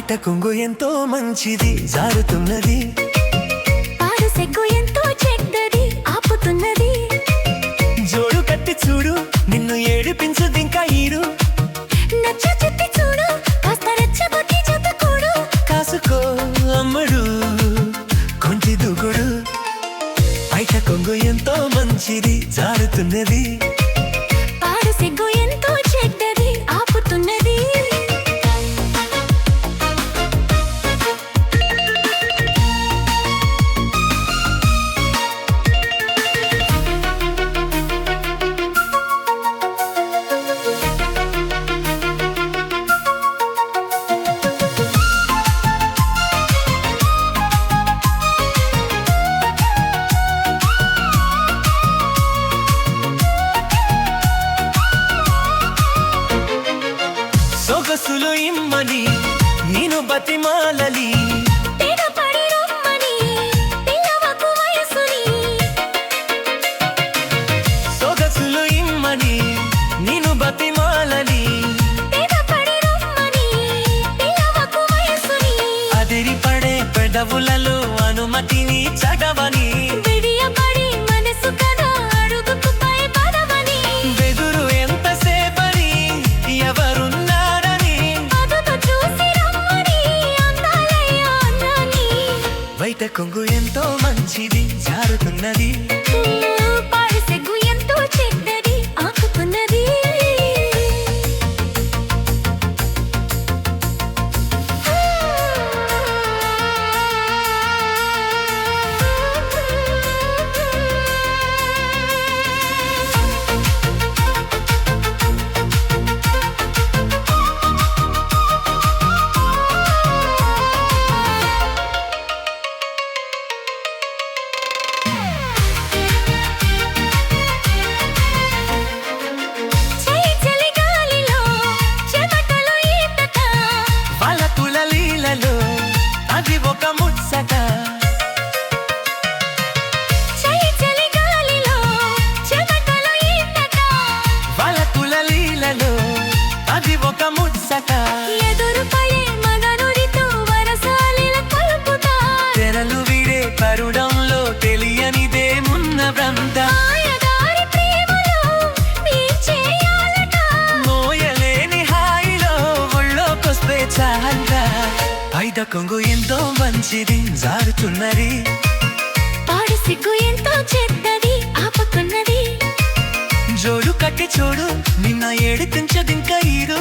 బయట కొంగు ఎంతో మంచిది జారుతున్నది, పాడు సెగ్గు ఎంతో చెడ్డది ఆపుతున్నది. జోడు కట్టి చూడు నిన్ను ఏడిపించదింకా ఈడు, నచ్చ చెట్టి చూడు కాస్త రెచ్చగొట్టి జత కూడు. కాసుకో అమ్మడు కొంటి దూకుడు, బయట కొంగు ఎంతో మంచిది జారుతున్నది, పాడు సెగ్గు ఎంతో చెడ్డది ఆపుతున్నది. సొగసులు ఇమ్మని నేను బతిమాలలి, తెగపడి రమ్మని పిల్లవకు వయసుని. సొగసులు ఇమ్మని నేను బతిమాలలి, తెగపడి రమ్మని పిల్లవకు వయసుని. అదిరిపడే పెదవులలో అనుమతిని చదవని, విడియపడి మనసు కదా అడుగుకు భయపడవని. బెదురు ఎంతసేపని ఎవరున్నారని, అదుపు చూసి రమ్మని అందాలయ్యా అన్నాని. బయట కొంగు ఎంతో మంచిది జారుతున్నది, పాడు సెగ్గు ఎంతో చెడ్డది ఆకుతున్నది. చెయ్యి చలి గాలిలో చెమటలు ఈతక. వాళ్ళ తులలీలలో అది ఒక ముచ్చట, చెయ్యి చలి గాలిలో చెమటలు ఈతక. వాళ్ళ తులలీలలో అది ఒక ముచ్చట, ఎదురు పడే మగనుడితో వరసాలిల కలుపుతా. తెరలు వీడే కరుడంలో తెలియనిదేమున్న బ్రంథ, మాయదారి ప్రేమలో నీ చేయాలట. మోయలేని హాయిలో ఒళ్ళోకొస్తే చాలంట, బయట కొంగు ఎంతో మంచిది జారుతున్నది, పాడు సిగ్గు ఎంతో చెడ్డది ఆపుతున్నది. జోడు కట్టి చూడు నిన్న ఏడిపించదింకా ఈడు,